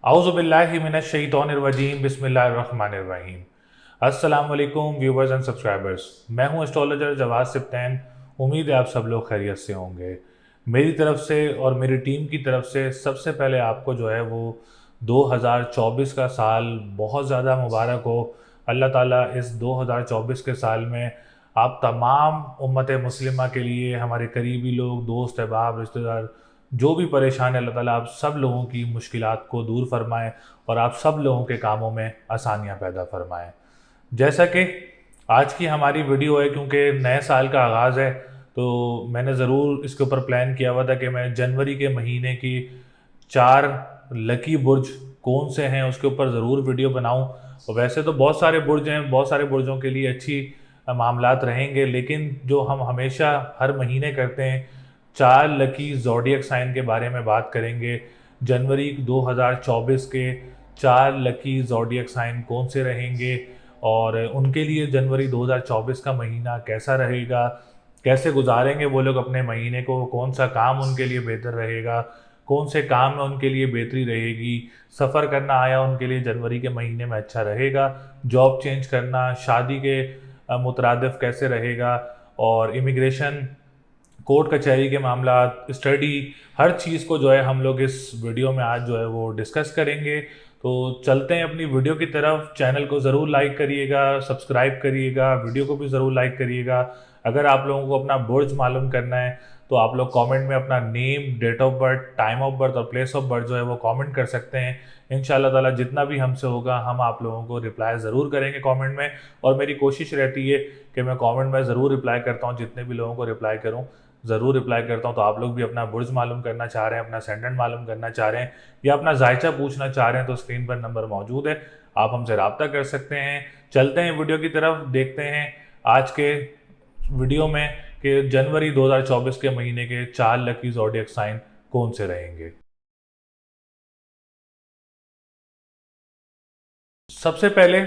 औज़ुबिल्लाहि मिनश्शैतानिर्रजीम बिस्मिल्लाहिर्रहमानिर्रहीम। अस्सलाम वालेकुम व्यूवर्स एंड सब्सक्राइबर्स। मैं हूं एस्ट्रोलॉजर जवाद सिप्तैन। उम्मीद है आप सब लोग खैरियत से होंगे। मेरी तरफ से और मेरी टीम की तरफ से सबसे पहले आपको जो है वो 2024 का साल बहुत ज़्यादा मुबारक हो। अल्लाह ताला इस 2024 के साल में आप तमाम उम्मत मुस्लिमा के लिए, हमारे करीबी लोग, दोस्त अहबाब, रिश्तेदार, जो भी परेशान है, अल्लाह ताला आप सब लोगों की मुश्किलात को दूर फरमाए और आप सब लोगों के कामों में आसानियां पैदा फरमाए। जैसा कि आज की हमारी वीडियो है, क्योंकि नए साल का आगाज़ है, तो मैंने ज़रूर इसके ऊपर प्लान किया हुआ था कि मैं जनवरी के महीने की 4 लकी बुर्ज कौन से हैं उसके ऊपर ज़रूर वीडियो बनाऊं। और वैसे तो बहुत सारे बुर्ज हैं, बहुत सारे बुर्जों के लिए अच्छी मामलात रहेंगे, लेकिन जो हम हमेशा हर महीने करते हैं, 4 लकी ज़ोडिएक साइन के बारे में बात करेंगे। जनवरी 2024 के 4 लकी ज़ोडिएक साइन कौन से रहेंगे और उनके लिए जनवरी 2024 का महीना कैसा रहेगा, कैसे गुजारेंगे वो लोग अपने महीने को, कौन सा काम उनके लिए बेहतर रहेगा, कौन से काम में उनके लिए बेहतरी रहेगी, सफ़र करना आया उनके लिए जनवरी के महीने में अच्छा रहेगा, जॉब चेंज करना, शादी के मुतरादिफ कैसे रहेगा, और इमिग्रेशन, कोर्ट कचहरी के मामला, स्टडी, हर चीज़ को जो है हम लोग इस वीडियो में आज जो है वो डिस्कस करेंगे। तो चलते हैं अपनी वीडियो की तरफ। चैनल को ज़रूर लाइक करिएगा, सब्सक्राइब करिएगा, वीडियो को भी ज़रूर लाइक करिएगा। अगर आप लोगों को अपना बुर्ज मालूम करना है तो आप लोग कमेंट में अपना name, date of birth, time of birth और प्लेस ऑफ बर्थ जो है वो कमेंट कर सकते हैं। इंशाल्लाह ताला जितना भी हमसे होगा हम आप लोगों को रिप्लाई ज़रूर करेंगे कमेंट में, और मेरी कोशिश रहती है कि मैं कमेंट में ज़रूर रिप्लाई करता हूँ, जितने भी लोगों को रिप्लाई करूँ ज़रूर रिप्लाई करता हूँ। तो आप लोग भी अपना बुर्ज मालूम करना चाह रहे हैं, अपना सेंडेंट मालूम करना चाह रहे हैं या अपना जायचा पूछना चाह रहे हैं, तो स्क्रीन पर नंबर मौजूद है, आप हमसे रब्ता कर सकते हैं। चलते हैं वीडियो की तरफ, देखते हैं आज के वीडियो में कि जनवरी 2024 के महीने के 4 लकी ज़ोडिएक साइन कौन से रहेंगे। सबसे पहले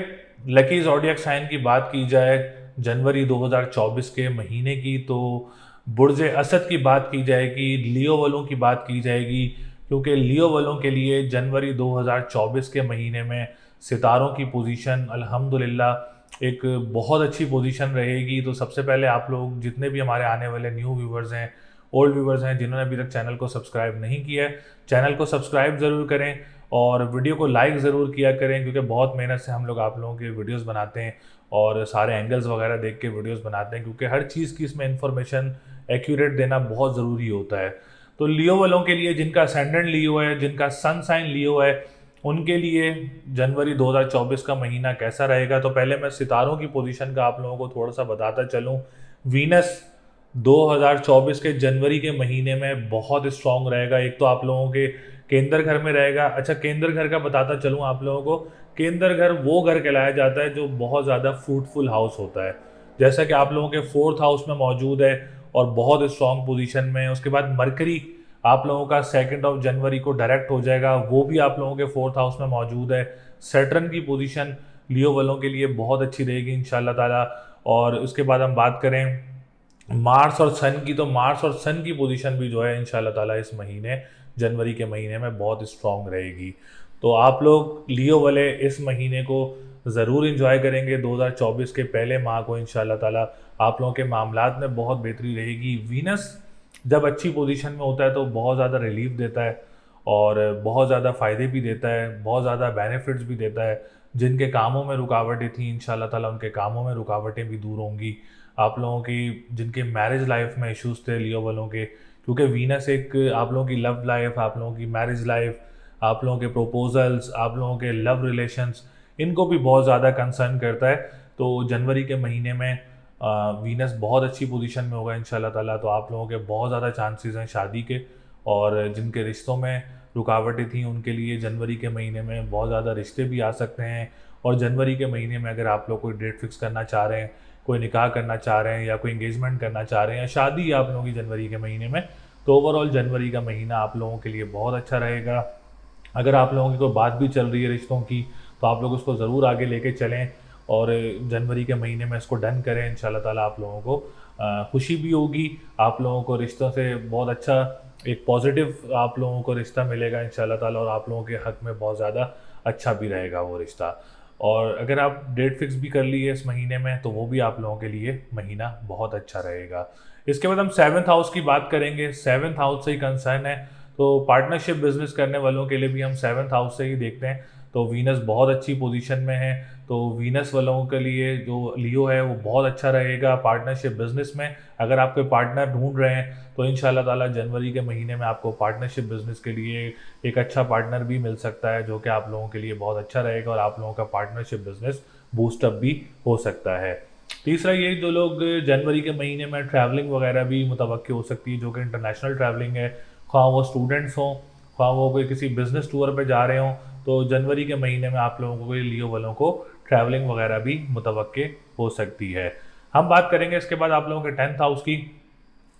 लकी ज़ोडिएक साइन की बात की जाए जनवरी 2024 के महीने की, तो बुर्ज असद की बात की जाएगी, लियो वालों की बात की जाएगी, क्योंकि लियो वालों के लिए जनवरी 2024 के महीने में सितारों की पोजीशन अल्हम्दुलिल्लाह एक बहुत अच्छी पोजीशन रहेगी। तो सबसे पहले आप लोग जितने भी हमारे आने वाले न्यू व्यूवर्स हैं, ओल्ड व्यूवर्स हैं, जिन्होंने अभी तक चैनल को सब्सक्राइब नहीं किया है, चैनल को सब्सक्राइब ज़रूर करें और वीडियो को लाइक ज़रूर किया करें, क्योंकि बहुत मेहनत से हम लोग आप लोगों के वीडियोस बनाते हैं और सारे एंगल्स वगैरह देख के वीडियोस बनाते हैं, क्योंकि हर चीज़ की इसमें इंफॉर्मेशन एक्यूरेट देना बहुत ज़रूरी होता है। तो लियो वालों के लिए, जिनका असेंडेंट लियो है, जिनका सन साइन लियो है, उनके लिए जनवरी 2024 का महीना कैसा रहेगा। तो पहले मैं सितारों की पोजीशन का आप लोगों को थोड़ा सा बताता चलूँ। वीनस 2024 के जनवरी के महीने में बहुत स्ट्रांग रहेगा। एक तो आप लोगों के केंद्र घर में रहेगा। अच्छा, केंद्र घर का बताता चलूँ आप लोगों को, केंद्र घर वो घर कहलाया जाता है जो बहुत ज़्यादा फ्रूटफुल हाउस होता है। जैसा कि आप लोगों के 4th हाउस में मौजूद है और बहुत स्ट्रांग पोजीशन में। उसके बाद मरकरी आप लोगों का 2 जनवरी को डायरेक्ट हो जाएगा, वो भी आप लोगों के 4th हाउस में मौजूद है। सैटर्न की पोजीशन लियो वालों के लिए बहुत अच्छी रहेगी इंशाल्लाह ताला। और उसके बाद हम बात करें मार्स और सन की, तो मार्स और सन की पोजीशन भी जो है इंशाल्लाह ताला इस महीने, जनवरी के महीने में बहुत स्ट्रांग रहेगी। तो आप लोग लियो वाले इस महीने को ज़रूर इंजॉय करेंगे। 2024 के पहले माह को इंशाल्लाह ताला आप लोगों के मामलात में बहुत बेहतरी रहेगी। वीनस जब अच्छी पोजीशन में होता है तो बहुत ज़्यादा रिलीफ देता है और बहुत ज़्यादा फ़ायदे भी देता है, बहुत ज़्यादा बेनिफिट्स भी देता है। जिनके कामों में रुकावटें थी इंशाल्लाह ताला उनके कामों में रुकावटें भी दूर होंगी। आप लोगों की जिनके मैरिज लाइफ में इश्यूज़ थे लियो वालों के, क्योंकि वीनस एक आप लोगों की लव लाइफ, आप लोगों की मैरिज लाइफ, आप लोगों के प्रपोजल्स, आप लोगों के लव रिलेशंस, इनको भी बहुत ज़्यादा कंसर्न करता है। तो जनवरी के महीने में वीनस बहुत अच्छी पोजीशन में होगा इंशाल्लाह ताला। तो आप लोगों के बहुत ज़्यादा चांसेस हैं शादी के, और जिनके रिश्तों में रुकावटें थी उनके लिए जनवरी के महीने में बहुत ज़्यादा रिश्ते भी आ सकते हैं। और जनवरी के महीने में अगर आप लोग कोई डेट फिक्स करना चाह रहे हैं, कोई निकाह करना चाह रहे हैं या कोई एंगेजमेंट करना चाह रहे हैं या शादी आप लोगों की जनवरी के महीने में, तो ओवरऑल जनवरी का महीना आप लोगों के लिए बहुत अच्छा रहेगा। अगर आप लोगों की कोई बात भी चल रही है रिश्तों की, तो आप लोग उसको ज़रूर आगे लेके चलें और जनवरी के महीने में इसको डन करें। इंशाल्लाह ताला आप लोगों को खुशी भी होगी, आप लोगों को रिश्तों से बहुत अच्छा एक पॉजिटिव आप लोगों को रिश्ता मिलेगा इंशाल्लाह ताला, और आप लोगों के हक़ में बहुत ज़्यादा अच्छा भी रहेगा वो रिश्ता। और अगर आप डेट फिक्स भी कर लिए इस महीने में तो वो भी आप लोगों के लिए महीना बहुत अच्छा रहेगा। इसके बाद हम 7th हाउस की बात करेंगे। 7th हाउस से ही कंसर्न है, तो पार्टनरशिप बिजनेस करने वालों के लिए भी हम 7th हाउस से ही देखते हैं। तो वीनस बहुत अच्छी पोजीशन में है, तो वीनस वालों के लिए जो लियो है वो बहुत अच्छा रहेगा पार्टनरशिप बिजनेस में। अगर आप कोई पार्टनर ढूंढ रहे हैं तो इंशाल्लाह ताला जनवरी के महीने में आपको पार्टनरशिप बिजनेस के लिए एक अच्छा पार्टनर भी मिल सकता है, जो कि आप लोगों के लिए बहुत अच्छा रहेगा और आप लोगों का पार्टनरशिप बिजनेस बूस्टअप भी हो सकता है। तीसरा ये, जो लोग जनवरी के महीने में ट्रैवलिंग वगैरह भी मुतवक्की हो सकती है, जो कि इंटरनेशनल ट्रैवलिंग है, ख्वाह वो स्टूडेंट्स हों, ख्वाह वो कोई किसी बिजनेस टूर पे जा रहे हों, तो जनवरी के महीने में आप लोगों को, लियो वालों को ट्रैवलिंग वगैरह भी मुतवक्के हो सकती है। हम बात करेंगे इसके बाद आप लोगों के 10th हाउस की।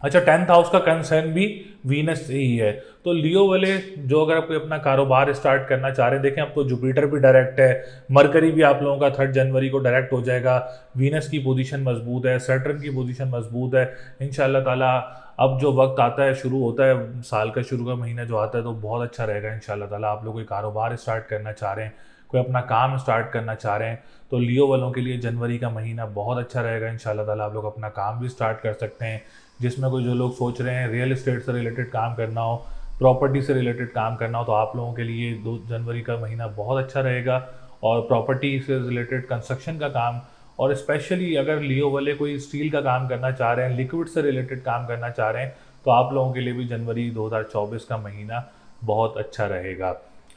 अच्छा, 10th हाउस का कंसर्न भी वीनस से ही है। तो लियो वाले जो, अगर आप कोई अपना कारोबार स्टार्ट करना चाह रहे हैं, देखें अब तो जुपिटर भी डायरेक्ट है, मरकरी भी आप लोगों का 3 जनवरी को डायरेक्ट हो जाएगा, वीनस की पोजीशन मजबूत है, सैटर्न की पोजीशन मजबूत है। इंशाल्लाह ताला अब जो वक्त आता है, शुरू होता है साल का शुरू का महीना जो आता है, तो बहुत अच्छा रहेगा इंशाल्लाह ताला। आप लोग कोई कारोबार स्टार्ट करना चाह रहे हैं, कोई अपना काम स्टार्ट करना चाह रहे हैं, तो लियो वालों के लिए जनवरी का महीना बहुत अच्छा रहेगा इंशाल्लाह ताला। आप लोग अपना काम भी स्टार्ट कर सकते हैं, जिसमें कोई जो लोग सोच रहे हैं रियल एस्टेट से रिलेटेड काम करना हो, प्रॉपर्टी से रिलेटेड काम करना हो, तो आप लोगों के लिए 2 जनवरी का महीना बहुत अच्छा रहेगा। और प्रॉपर्टी से रिलेटेड कंस्ट्रक्शन का काम, और स्पेशली अगर लियो वाले कोई स्टील का काम करना चाह रहे हैं, लिक्विड से रिलेटेड काम करना चाह रहे हैं, तो आप लोगों के लिए भी जनवरी 2024 का महीना बहुत अच्छा रहेगा।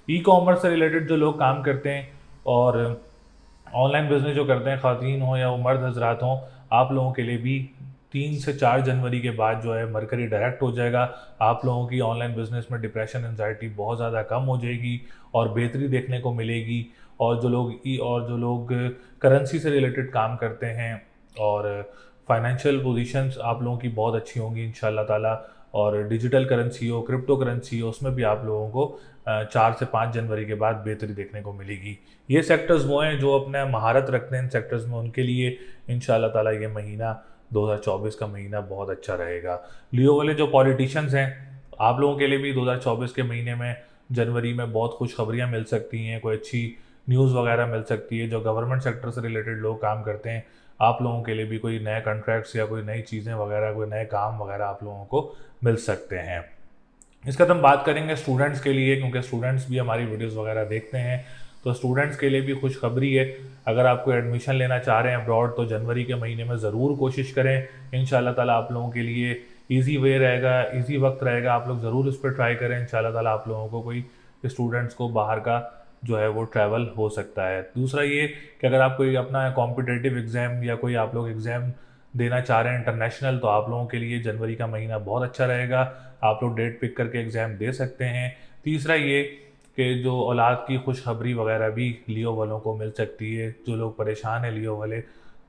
ई कॉमर्स से रिलेटेड जो लोग काम करते हैं और ऑनलाइन बिजनेस जो करते हैं, ख़वातीन हो या वो मर्द हजरात हों, आप लोगों के लिए भी 3 से 4 जनवरी के बाद जो है मरकरी डायरेक्ट हो जाएगा। आप लोगों की ऑनलाइन बिजनेस में डिप्रेशन, एंजाइटी बहुत ज़्यादा कम हो जाएगी और बेहतरी देखने को मिलेगी। और जो लोग करेंसी से रिलेटेड काम करते हैं और फाइनेंशियल पोजीशंस आप लोगों की बहुत अच्छी होंगी इंशाल्लाह ताला। और डिजिटल करेंसी हो, क्रिप्टो करेंसी हो, उसमें भी आप लोगों को 4 से 5 जनवरी के बाद बेहतरी देखने को मिलेगी। ये सेक्टर्स वो हैं जो अपने महारत रखते हैं इन सेक्टर्स में, उनके लिए इंशाल्लाह ताला ये महीना 2024 का महीना बहुत अच्छा रहेगा। लियो वाले जो पॉलिटिशियंस हैं, आप लोगों के लिए भी 2024 के महीने में जनवरी में बहुत खुशखबरियाँ मिल सकती हैं, कोई अच्छी न्यूज़ वगैरह मिल सकती है। जो गवर्नमेंट सेक्टर से रिलेटेड लोग काम करते हैं, आप लोगों के लिए भी कोई नए कॉन्ट्रैक्ट्स या कोई नई चीज़ें वगैरह, कोई नए काम वगैरह आप लोगों को मिल सकते हैं। इसका तो हम बात करेंगे स्टूडेंट्स के लिए, क्योंकि स्टूडेंट्स भी हमारी वीडियोस वगैरह देखते हैं, तो स्टूडेंट्स के लिए भी खुशखबरी है। अगर आप कोई एडमिशन लेना चाह रहे हैं अब्रॉड, तो जनवरी के महीने में ज़रूर कोशिश करें। इंशाल्लाह ताला आप लोगों के लिए ईजी वे रहेगा, ईजी वक्त रहेगा, आप लोग ज़रूर इस पर ट्राई करें। इंशाल्लाह ताला आप लोगों को, कोई स्टूडेंट्स को बाहर का जो है वो ट्रैवल हो सकता है। दूसरा ये कि अगर आप कोई अपना कॉम्पिटिटिव एग्ज़ाम या कोई आप लोग एग्ज़ाम देना चाह रहे हैं इंटरनेशनल, तो आप लोगों के लिए जनवरी का महीना बहुत अच्छा रहेगा। आप लोग डेट पिक करके एग्ज़ाम दे सकते हैं। तीसरा ये कि जो औलाद की खुशखबरी वगैरह भी लियो वालों को मिल सकती है। जो लोग परेशान हैं लियो वाले,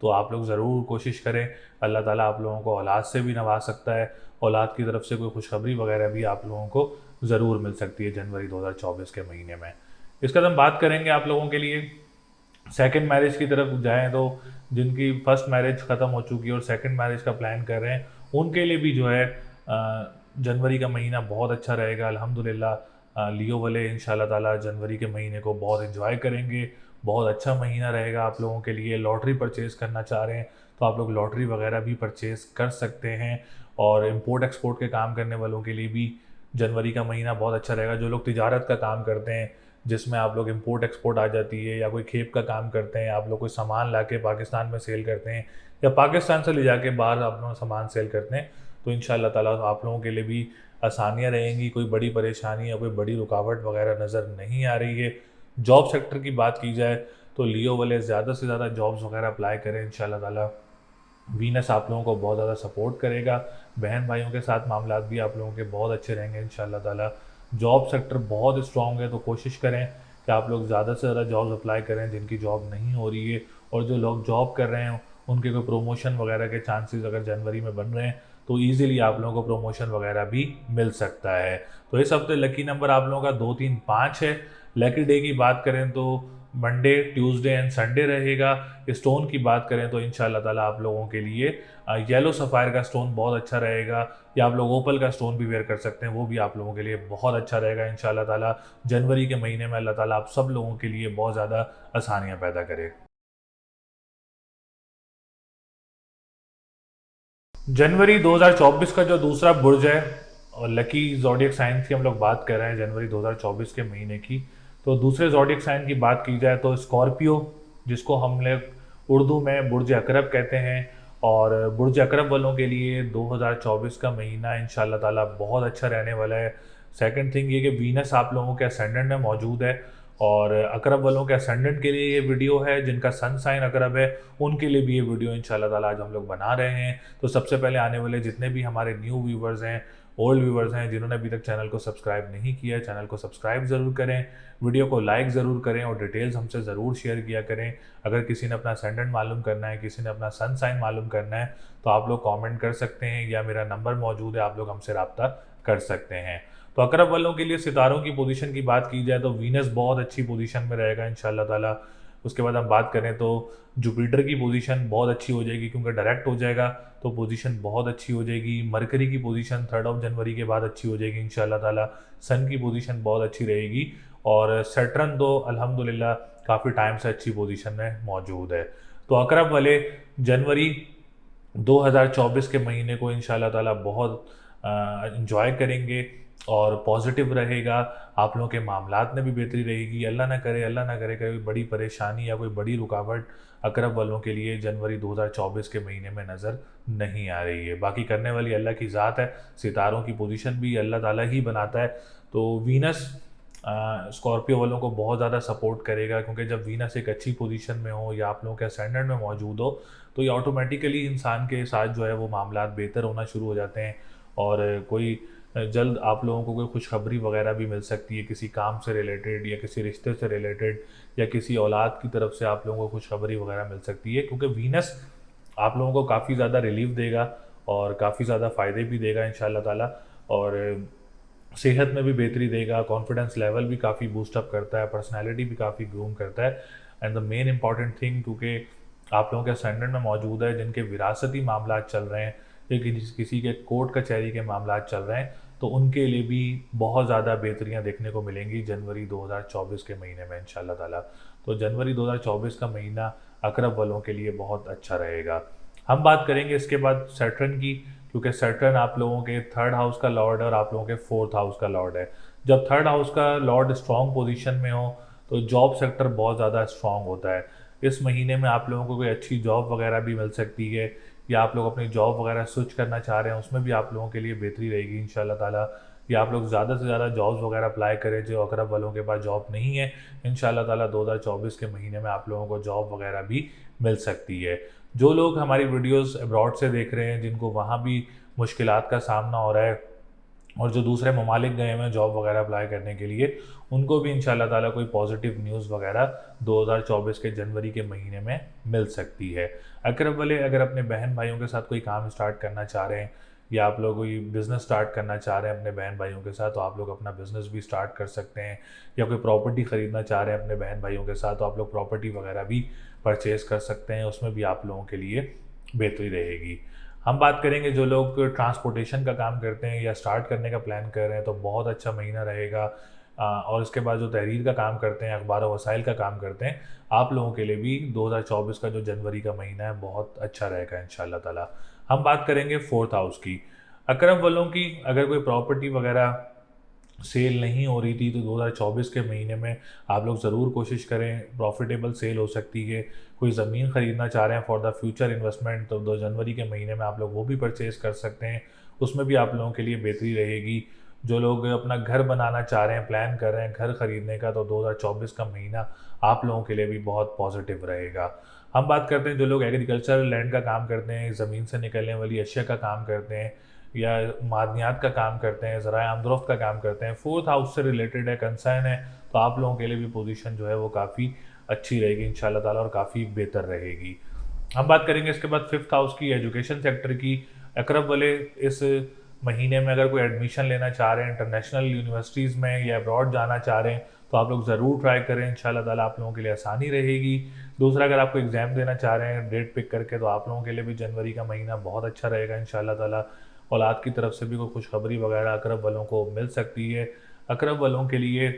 तो आप लोग ज़रूर कोशिश करें, अल्लाह ताला आप लोगों को औलाद से भी नवाज सकता है। औलाद की तरफ से कोई खुशखबरी वगैरह भी आप लोगों को ज़रूर मिल सकती है जनवरी 2024 के महीने में। इसका हम बात करेंगे आप लोगों के लिए सेकंड मैरिज की तरफ जाएं, तो जिनकी फर्स्ट मैरिज ख़त्म हो चुकी है और सेकंड मैरिज का प्लान कर रहे हैं, उनके लिए भी जो है जनवरी का महीना बहुत अच्छा रहेगा अल्हम्दुलिल्लाह। लियो वाले इंशाल्लाह ताला जनवरी के महीने को बहुत एंजॉय करेंगे, बहुत अच्छा महीना रहेगा आप लोगों के लिए। लॉटरी परचेज़ करना चाह रहे हैं तो आप लोग लॉटरी वगैरह भी परचेज़ कर सकते हैं। और इम्पोर्ट एक्सपोर्ट के काम करने वालों के लिए भी जनवरी का महीना बहुत अच्छा रहेगा। जो लोग तिजारत का काम करते हैं, जिसमें आप लोग इम्पोर्ट एक्सपोर्ट आ जाती है, या कोई खेप का काम करते हैं, आप लोग कोई सामान ला के पाकिस्तान में सेल करते हैं, या पाकिस्तान से ले जाके बाहर आप लोग सामान सेल करते हैं, तो इंशाल्लाह ताला आप लोगों के लिए भी आसानियाँ रहेंगी। कोई बड़ी परेशानी या कोई बड़ी रुकावट वगैरह नज़र नहीं आ रही है। जॉब सेक्टर की बात की जाए तो लियो वाले ज़्यादा से ज़्यादा जॉब्स वगैरह अप्लाई करें, इंशाल्लाह ताला वीनस आप लोगों को बहुत ज़्यादा सपोर्ट करेगा। बहन भाइयों के साथ मामलात भी आप लोगों के बहुत अच्छे रहेंगे इंशाल्लाह ताला। जॉब सेक्टर बहुत स्ट्रॉन्ग है, तो कोशिश करें कि आप लोग ज़्यादा से ज़्यादा जॉब्स अप्लाई करें जिनकी जॉब नहीं हो रही है। और जो लोग जॉब कर रहे हैं उनके कोई प्रमोशन वगैरह के चांसेस अगर जनवरी में बन रहे हैं, तो ईज़िली आप लोगों को प्रमोशन वगैरह भी मिल सकता है। तो इस हफ्ते लकी नंबर आप लोगों का 2, 3, 5 है। लकी डे की बात करें तो मंडे, ट्यूसडे एंड संडे रहेगा। स्टोन की बात करें तो इंशाल्लाह ताला आप लोगों के लिए येलो सफ़ायर का स्टोन बहुत अच्छा रहेगा, या आप लोग ओपल का स्टोन भी वेयर कर सकते हैं, वो भी आप लोगों के लिए बहुत अच्छा रहेगा इंशाल्लाह ताला। जनवरी के महीने में अल्लाह ताला आप सब लोगों के लिए बहुत ज़्यादा आसानियाँ पैदा करे। जनवरी 2024 का जो दूसरा बुर्ज है, और लकी ज़ोडिएक साइन की हम लोग बात कर रहे हैं जनवरी 2024 के महीने की, तो दूसरे ज़ोडिएक साइन की बात की जाए तो स्कॉर्पियो, जिसको हम लोग उर्दू में बुर्ज अकरब कहते हैं। और बुर्ज अकरब वालों के लिए 2024 का महीना इंशाल्लाह ताला बहुत अच्छा रहने वाला है। सेकंड थिंग ये कि वीनस आप लोगों के असेंडेंट में मौजूद है, और अकरब वालों के असेंडेंट के लिए ये वीडियो है, जिनका सन साइन अकरब है उनके लिए भी ये वीडियो इंशाल्लाह ताला आज हम लोग बना रहे हैं। तो सबसे पहले आने वाले जितने भी हमारे न्यू व्यूवर्स हैं, ओल्ड व्यूवर्स हैं, जिन्होंने अभी तक चैनल को सब्सक्राइब नहीं किया है, चैनल को सब्सक्राइब ज़रूर करें, वीडियो को लाइक ज़रूर करें और डिटेल्स हमसे ज़रूर शेयर किया करें। अगर किसी ने अपना असेंडेंट मालूम करना है, किसी ने अपना सन साइन मालूम करना है, तो आप लोग कमेंट कर सकते हैं, या मेरा नंबर मौजूद है, आप लोग हमसे रब्ता कर सकते हैं। तो अकरब वालों के लिए सितारों की पोजीशन की बात की जाए तो वीनस बहुत अच्छी पोजीशन में रहेगा इंशाल्लाह ताला। उसके बाद हम बात करें तो जुपिटर की पोजीशन बहुत अच्छी हो जाएगी, क्योंकि डायरेक्ट हो जाएगा तो पोजीशन बहुत अच्छी हो जाएगी। मरकरी की पोजीशन 3 जनवरी के बाद अच्छी हो जाएगी इंशाल्लाह ताला। सन की पोजीशन बहुत अच्छी रहेगी, और सैटर्न तो अल्हम्दुलिल्लाह काफ़ी टाइम से अच्छी पोजीशन में मौजूद है। तो अकरब वाले जनवरी 2024 के महीने को इंशाल्लाह ताला बहुत इंजॉय करेंगे और पॉजिटिव रहेगा। आप लोगों के मामलात में भी बेहतरी रहेगी। अल्लाह ना करे कोई बड़ी परेशानी या कोई बड़ी रुकावट अकरब वालों के लिए जनवरी 2024 के महीने में नज़र नहीं आ रही है। बाकी करने वाली अल्लाह की ज़ात है, सितारों की पोजीशन भी अल्लाह ताला ही बनाता है। तो वीनस स्कॉर्पियो वालों को बहुत ज़्यादा सपोर्ट करेगा, क्योंकि जब वीनस एक अच्छी पोजीशन में हो या आप लोगों के असेंडेंट में मौजूद हो, तो ये ऑटोमेटिकली इंसान के साथ जो है वो मामलात बेहतर होना शुरू हो जाते हैं, और कोई जल्द आप लोगों को कोई खुशखबरी वगैरह भी मिल सकती है, किसी काम से रिलेटेड या किसी रिश्ते से रिलेटेड या किसी औलाद की तरफ से आप लोगों को खुशखबरी वगैरह मिल सकती है, क्योंकि वीनस आप लोगों को काफ़ी ज़्यादा रिलीफ देगा और काफ़ी ज़्यादा फ़ायदे भी देगा इंशाल्लाह ताला। और सेहत में भी बेहतरी देगा, कॉन्फिडेंस लेवल भी काफ़ी बूस्टअप करता है, पर्सनैलिटी भी काफ़ी ग्रूम करता है। And the main important thing, क्योंकि आप लोगों के असेंडेंट में मौजूद है जिनके विरासती मामला चल रहे हैं या किसी के कोर्ट कचहरी के मामला चल रहे हैं, तो उनके लिए भी बहुत ज़्यादा बेहतरियाँ देखने को मिलेंगी जनवरी 2024 के महीने में इंशाल्लाह ताला। तो जनवरी 2024 का महीना अकरब वालों के लिए बहुत अच्छा रहेगा। हम बात करेंगे इसके बाद सैटर्न की, क्योंकि सैटर्न आप लोगों के 3rd हाउस का लॉर्ड है और आप लोगों के 4th हाउस का लॉर्ड है। जब 3rd हाउस का लॉर्ड स्ट्रॉन्ग पोजीशन में हो तो जॉब सेक्टर बहुत ज़्यादा स्ट्रॉन्ग होता है। इस महीने में आप लोगों को कोई अच्छी जॉब वगैरह भी मिल सकती है, या आप लोग अपनी जॉब वगैरह स्विच करना चाह रहे हैं, उसमें भी आप लोगों के लिए बेहतरी रहेगी इंशाल्लाह ताला। या आप लोग ज़्यादा से ज़्यादा जॉब्स वगैरह अप्लाई करें, जो अकरब वालों के पास जॉब नहीं है, इंशाल्लाह ताला 2024 के महीने में आप लोगों को जॉब वगैरह भी मिल सकती है। जो लोग हमारी वीडियोस अब्रॉड से देख रहे हैं, जिनको वहाँ भी मुश्किलात का सामना हो रहा है, और जो दूसरे ममालिक गए हैं जॉब वगैरह अप्लाई करने के लिए, उनको भी इंशाल्लाह ताला कोई पॉजिटिव न्यूज़ वगैरह 2024 के जनवरी के महीने में मिल सकती है। अकरब वाले अगर अपने बहन भाइयों के साथ कोई काम स्टार्ट करना चाह रहे हैं, या आप लोग कोई बिज़नेस स्टार्ट करना चाह रहे हैं अपने बहन भाइयों के साथ, तो आप लोग अपना बिज़नेस भी स्टार्ट कर सकते हैं। या कोई प्रॉपर्टी ख़रीदना चाह रहे हैं अपने बहन भाइयों के साथ, तो आप लोग प्रॉपर्टी वगैरह भी परचेज़ कर सकते हैं, उसमें भी आप लोगों के लिए बेहतरी रहेगी। हम बात करेंगे जो लोग ट्रांसपोर्टेशन का काम करते हैं या स्टार्ट करने का प्लान कर रहे हैं, तो बहुत अच्छा महीना रहेगा। और इसके बाद जो तहरीर का काम करते हैं, अखबार व वसाइल का काम करते हैं, आप लोगों के लिए भी 2024 का जो जनवरी का महीना है बहुत अच्छा रहेगा इंशाल्लाह ताला। हम बात करेंगे 4th हाउस की। अकरब वालों की अगर कोई प्रॉपर्टी वगैरह सेल नहीं हो रही थी, तो 2024 के महीने में आप लोग ज़रूर कोशिश करें, प्रॉफिटेबल सेल हो सकती है। कोई ज़मीन ख़रीदना चाह रहे हैं फॉर द फ्यूचर इन्वेस्टमेंट, तो 2 जनवरी के महीने में आप लोग वो भी परचेज़ कर सकते हैं, उसमें भी आप लोगों के लिए बेहतरी रहेगी। जो लोग अपना घर बनाना चाह रहे हैं, प्लान कर रहे हैं घर ख़रीदने का, तो 2024 का महीना आप लोगों के लिए भी बहुत पॉजिटिव रहेगा। हम बात करते हैं जो लोग एग्रीकल्चर लैंड का काम करते हैं, ज़मीन से निकलने वाली अशिया का काम करते हैं, या मादनियात का काम करते हैं, ज़राए आमदोरफ्त का काम करते हैं, 4th हाउस से रिलेटेड है, कंसर्न है, तो आप लोगों के लिए भी पोजीशन जो है वो काफ़ी अच्छी रहेगी इंशाल्लाह ताला, और काफ़ी बेहतर रहेगी। हम बात करेंगे इसके बाद 5th हाउस की, एजुकेशन सेक्टर की। अकरब वाले इस महीने में अगर कोई एडमिशन लेना चाह रहे हैं इंटरनेशनल यूनिवर्सिटीज़ में या अब्रॉड जाना चाह रहे हैं तो आप लोग ज़रूर ट्राई करें, इंशाल्लाह ताला आप लोगों के लिए आसानी रहेगी। दूसरा, अगर आपको एग्ज़ाम देना चाह रहे हैं डेट पिक करके, तो आप लोगों के लिए भी जनवरी का महीना बहुत अच्छा रहेगा इंशाल्लाह ताला। औलाद की तरफ से भी कोई खुशखबरी वगैरह अकरब वालों को मिल सकती है। अकरब वालों के लिए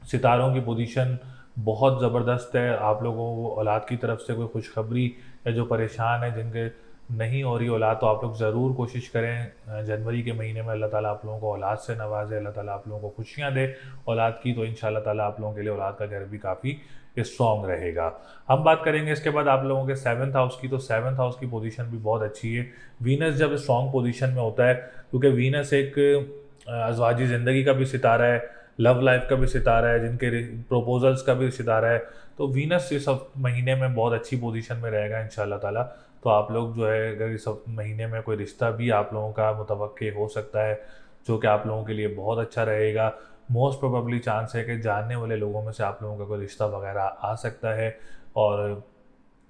सितारों की पोजीशन बहुत ज़बरदस्त है। आप लोगों को औलाद की तरफ से कोई खुशखबरी या जो परेशान है जिनके नहीं हो रही औलाद, तो आप लोग ज़रूर कोशिश करें जनवरी के महीने में अल्लाह ताला आप लोगों को औलाद से नवाजे, अल्लाह ताला आप लोगों को खुशियाँ दे औलाद की, तो इंशाल्लाह ताला आप लोगों के लिए औलाद का घर भी काफ़ी स्ट्रॉन्ग रहेगा। हम बात करेंगे इसके बाद आप लोगों के 7th हाउस की, तो 7th हाउस की पोजीशन भी बहुत अच्छी है। वीनस जब स्ट्रॉन्ग पोजीशन में होता है, क्योंकि वीनस एक अज़वाजी ज़िंदगी का भी सितारा है, लव लाइफ का भी सितारा है, जिनके प्रपोजल्स का भी सितारा है, तो वीनस इस महीने में बहुत अच्छी पोजीशन में रहेगा इंशाल्लाह ताला। तो आप लोग जो है अगर इस महीने में कोई रिश्ता भी आप लोगों का मुतवक्के हो सकता है, जो कि आप लोगों के लिए बहुत अच्छा रहेगा। मोस्ट प्रोबेबली चांस है कि जानने वाले लोगों में से आप लोगों का कोई रिश्ता वगैरह आ सकता है। और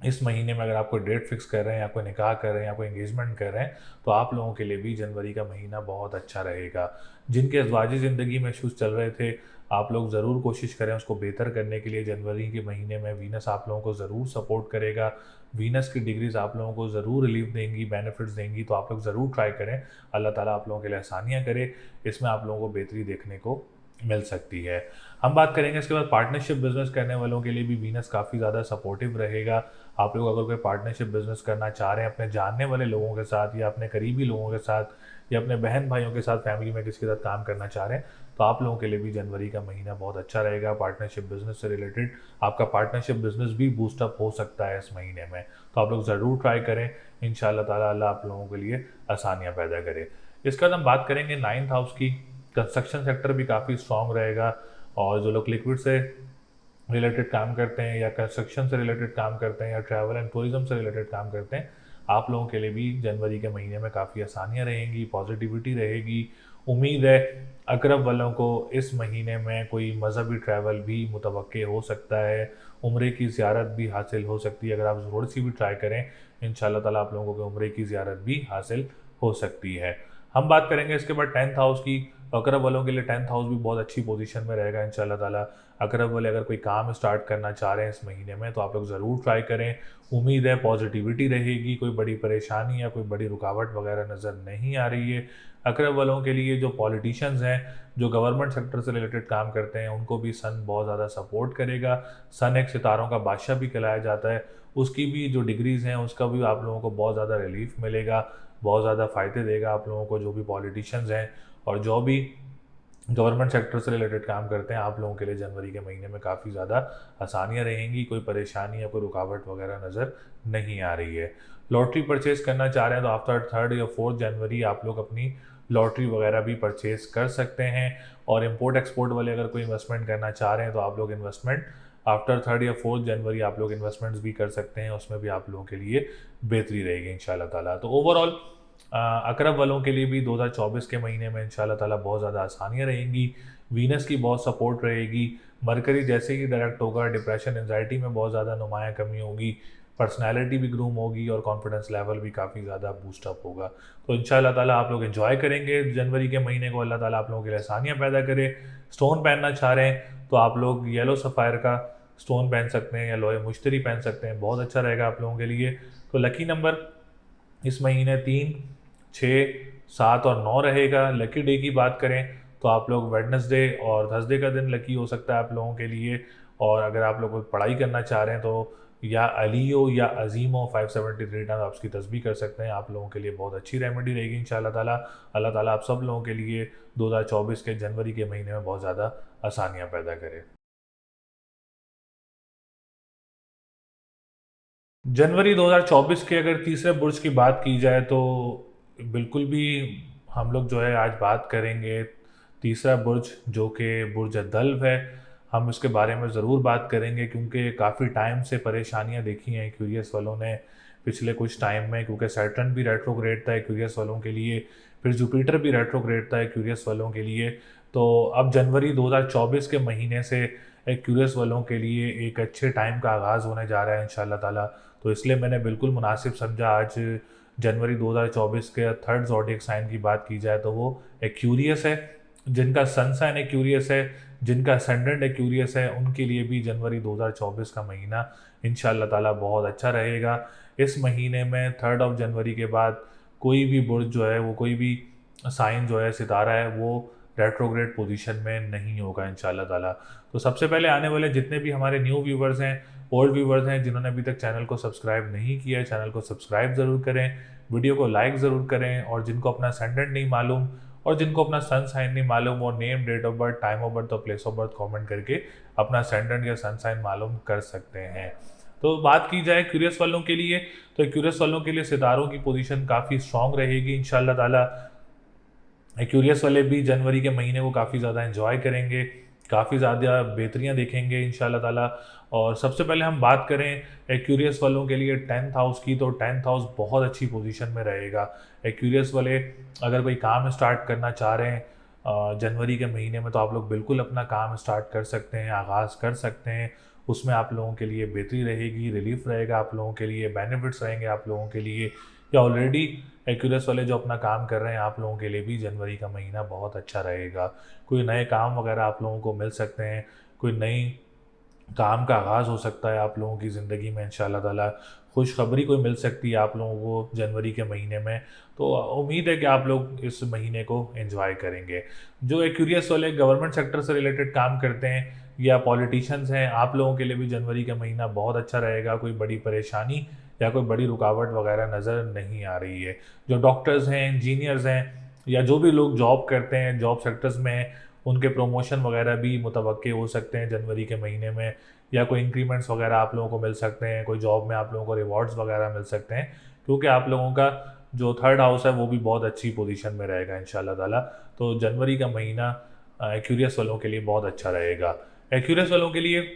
इस महीने में अगर आप कोई डेट फिक्स कर रहे हैं या कोई निकाह कर रहे हैं या कोई एंगेजमेंट कर रहे हैं, तो आप लोगों के लिए भी जनवरी का महीना बहुत अच्छा रहेगा। जिनके अज़वाजी ज़िंदगी में इश्यूज़ चल रहे थे, आप लोग ज़रूर कोशिश करें उसको बेहतर करने के लिए। जनवरी के महीने में वीनस आप लोगों को ज़रूर सपोर्ट करेगा। वीनस की डिग्रीज़ आप लोगों को ज़रूर रिलीफ देंगी, बेनिफिट्स देंगी, तो आप लोग ज़रूर ट्राई करें। अल्लाह ताला आप लोगों के लिए आसानियाँ करे, इसमें आप लोगों को बेहतरी देखने को मिल सकती है। हम बात करेंगे इसके बाद पार्टनरशिप बिजनेस करने वालों के लिए भी वीनस काफ़ी ज़्यादा सपोर्टिव रहेगा। आप लोग अगर कोई पार्टनरशिप बिजनेस करना चाह रहे हैं अपने जानने वाले लोगों के साथ या अपने करीबी लोगों के साथ या अपने बहन भाइयों के साथ, फैमिली में किसी के साथ काम करना चाह रहे हैं, तो आप लोगों के लिए भी जनवरी का महीना बहुत अच्छा रहेगा। पार्टनरशिप बिजनेस से रिलेटेड आपका पार्टनरशिप बिजनेस भी बूस्टअप हो सकता है इस महीने में, तो आप लोग ज़रूर ट्राई करें। इंशाल्लाह ताला अल्लाह आप लोगों के लिए आसानियाँ पैदा करे। इसके बाद हम बात करेंगे 9th हाउस की। कंस्ट्रक्शन सेक्टर भी काफ़ी स्ट्रॉन्ग रहेगा, और जो लोग लिक्विड से रिलेटेड काम करते हैं या कंस्ट्रक्शन से रिलेटेड काम करते हैं या ट्रैवल एंड टूरिज्म से रिलेटेड काम करते हैं, आप लोगों के लिए भी जनवरी के महीने में काफ़ी आसानियाँ रहेंगी, पॉजिटिविटी रहेगी। उम्मीद है अकरब वालों को इस महीने में कोई मजहबी ट्रैवल भी मुतवक्के हो सकता है, उम्रे की ज़ियारत भी हासिल हो सकती है। अगर आप थोड़ी सी भी ट्राई करें, इंशाल्लाह ताला आप लोगों को उम्रे की ज़ियारत भी हासिल हो सकती है। हम बात करेंगे इसके बाद 10th हाउस की। अकरब वालों के लिए 10th हाउस भी बहुत अच्छी पोजीशन में रहेगा इंशाल्लाह ताला। अकरब वाले अगर कोई काम स्टार्ट करना चाह रहे हैं इस महीने में, तो आप लोग ज़रूर ट्राई करें। उम्मीद है पॉजिटिविटी रहेगी, कोई बड़ी परेशानी या कोई बड़ी रुकावट वगैरह नज़र नहीं आ रही है। अकरब वालों के लिए जो पॉलिटिशियंस हैं, जो गवर्नमेंट सेक्टर से रिलेटेड काम करते हैं, उनको भी सन बहुत ज़्यादा सपोर्ट करेगा। सन एक सितारों का बादशाह भी कहलाया जाता है, उसकी भी जो डिग्रीज़ हैं उसका भी आप लोगों को बहुत ज़्यादा रिलीफ मिलेगा, बहुत ज़्यादा फ़ायदे देगा आप लोगों को। जो भी पॉलिटिशियंस हैं और जो भी गवर्नमेंट सेक्टर से रिलेटेड काम करते हैं, आप लोगों के लिए जनवरी के महीने में काफ़ी ज़्यादा आसानियाँ रहेंगी, कोई परेशानी या कोई रुकावट वगैरह नज़र नहीं आ रही है। लॉटरी परचेज़ करना चाह रहे हैं, तो आफ्टर 3rd या 4th जनवरी आप लोग अपनी लॉटरी वगैरह भी परचेज़ कर सकते हैं। और इम्पोर्ट एक्सपोर्ट वाले अगर कोई इन्वेस्टमेंट करना चाह रहे हैं, तो आप लोग इन्वेस्टमेंट आफ्टर 3rd या 4th जनवरी आप लोग इन्वेस्टमेंट्स भी कर सकते हैं, उसमें भी आप लोगों के लिए बेहतरी रहेगी इंशाल्लाह ताला। तो ओवरऑल अकरब वालों के लिए भी 2024 के महीने में इंशाल्लाह ताला बहुत ज़्यादा आसानियाँ रहेंगी। वीनस की बहुत सपोर्ट रहेगी। मरकरी जैसे ही डायरेक्ट होगा, डिप्रेशन एंजाइटी में बहुत ज़्यादा नुमाया कमी होगी, पर्सनैलिटी भी ग्रूम होगी और कॉन्फिडेंस लेवल भी काफ़ी ज़्यादा बूस्टअप होगा। तो इंशाल्लाह ताला आप लोग एंजॉय करेंगे जनवरी के महीने को। अल्लाह ताला आप लोगों के लिए आसानियाँ पैदा करे। स्टोन पहनना चाह रहे हैं तो आप लोग येलो सफ़ायर का स्टोन पहन सकते हैं या लोहे मुश्तरी पहन सकते हैं, बहुत अच्छा रहेगा आप लोगों के लिए। तो लकी नंबर इस महीने 3, 6, 7 और 9 रहेगा। लकी डे की बात करें तो आप लोग वेडनेसडे और थर्सडे का दिन लकी हो सकता है आप लोगों के लिए। और अगर आप लोग पढ़ाई करना चाह रहे हैं तो या अलियो या अजीमो 573 टाइम आप उसकी तस्बीह कर सकते हैं, आप लोगों के लिए बहुत अच्छी रेमेडी रहेगी इंशाल्लाह ताला। अल्लाह ताला आप सब लोगों के लिए 2024 के जनवरी के महीने में बहुत ज़्यादा आसानियाँ पैदा करे। जनवरी 2024 के अगर तीसरे बुर्ज की बात की जाए, तो बिल्कुल भी हम लोग जो है आज बात करेंगे तीसरा बुर्ज, जो कि बुर्ज दल्व है। हम इसके बारे में ज़रूर बात करेंगे, क्योंकि काफ़ी टाइम से परेशानियां देखी हैं क्यूरियस वालों ने पिछले कुछ टाइम में, क्योंकि सैटर्न भी रेट्रोग्रेड था क्यूरियस वालों के लिए, फिर जुपिटर भी रेट्रोग्रेड था क्यूरियस वालों के लिए। तो अब जनवरी 2024 के महीने से क्यूरियस वालों के लिए एक अच्छे टाइम का आगाज़ होने जा रहा है इंशाल्लाह ताला। तो इसलिए मैंने बिल्कुल मुनासिब समझा आज जनवरी 2024 के थर्ड ज़ोडिएक साइन की बात की जाए तो वो एक्यूरियस है। जिनका सन साइन एक्यूरियस है, जिनका असेंडेंट एक्यूरियस है, उनके लिए भी जनवरी 2024 का महीना इंशाल्लाह ताला बहुत अच्छा रहेगा। इस महीने में 3 जनवरी के बाद कोई भी बुर्ज जो है वो, कोई भी साइन जो है, सितारा है, वो रेट्रोग्रेड पोजीशन में नहीं होगा इंशाल्लाह ताला। तो सबसे पहले आने वाले जितने भी हमारे न्यू व्यूवर्स हैं, ओल्ड व्यूवर्स हैं, जिन्होंने अभी तक चैनल को सब्सक्राइब नहीं किया है, चैनल को सब्सक्राइब ज़रूर करें, वीडियो को लाइक ज़रूर करें, और जिनको अपना असेंडेंट नहीं मालूम और जिनको अपना सन साइन नहीं मालूम, वो name, date of birth, time of birth और प्लेस ऑफ बर्थ कमेंट करके अपना असेंडेंट या सन साइन मालूम कर सकते हैं। तो बात की जाए क्यूरियस वालों के लिए, तो क्यूरियस वालों के लिए सितारों की पोजीशन काफ़ी स्ट्रांग रहेगी इंशाल्लाह ताला। क्यूरियस वाले भी जनवरी के महीने को काफ़ी ज़्यादा एंजॉय करेंगे, काफ़ी ज़्यादा बेहतरियाँ देखेंगे इंशाल्लाह ताला। और सबसे पहले हम बात करें एक्यूरियस वालों के लिए 10th हाउस की, तो 10th हाउस बहुत अच्छी पोजीशन में रहेगा। एक्यूरियस वाले अगर कोई काम स्टार्ट करना चाह रहे हैं जनवरी के महीने में, तो आप लोग बिल्कुल अपना काम स्टार्ट कर सकते हैं, आगाज़ कर सकते हैं। उसमें आप लोगों के लिए बेहतरी रहेगी, रिलीफ रहेगा आप लोगों के लिए, बेनिफिट्स रहेंगे आप लोगों के लिए। या ऑलरेडी एक्यूरियस वाले जो अपना काम कर रहे हैं, आप लोगों के लिए भी जनवरी का महीना बहुत अच्छा रहेगा। कोई नए काम वगैरह आप लोगों को मिल सकते हैं, कोई नई काम का आगाज़ हो सकता है आप लोगों की ज़िंदगी में इंशाल्लाह ताला। खुशखबरी कोई मिल सकती है आप लोगों को जनवरी के महीने में। तो उम्मीद है कि आप लोग इस महीने को एंजॉय करेंगे। जो एक्यूरियस वाले गवर्नमेंट सेक्टर से रिलेटेड काम करते हैं या पॉलिटिशियंस हैं, आप लोगों के लिए भी जनवरी का महीना बहुत अच्छा रहेगा। कोई बड़ी परेशानी या कोई बड़ी रुकावट वगैरह नज़र नहीं आ रही है। जो डॉक्टर्स हैं, इंजीनियर्स हैं, या जो भी लोग जॉब करते हैं, जॉब सेक्टर्स में हैं, उनके प्रमोशन वगैरह भी मुतवक्के हो सकते हैं जनवरी के महीने में, या कोई इंक्रीमेंट्स वगैरह आप लोगों को मिल सकते हैं, कोई जॉब में आप लोगों को रिवॉर्ड्स वगैरह मिल सकते हैं, क्योंकि आप लोगों का जो थर्ड हाउस है वो भी बहुत अच्छी पोजीशन में रहेगा इंशाल्लाह ताला। तो जनवरी का महीना एक्यूरियस वालों के लिए बहुत अच्छा रहेगा। एक्यूरियस वालों के लिए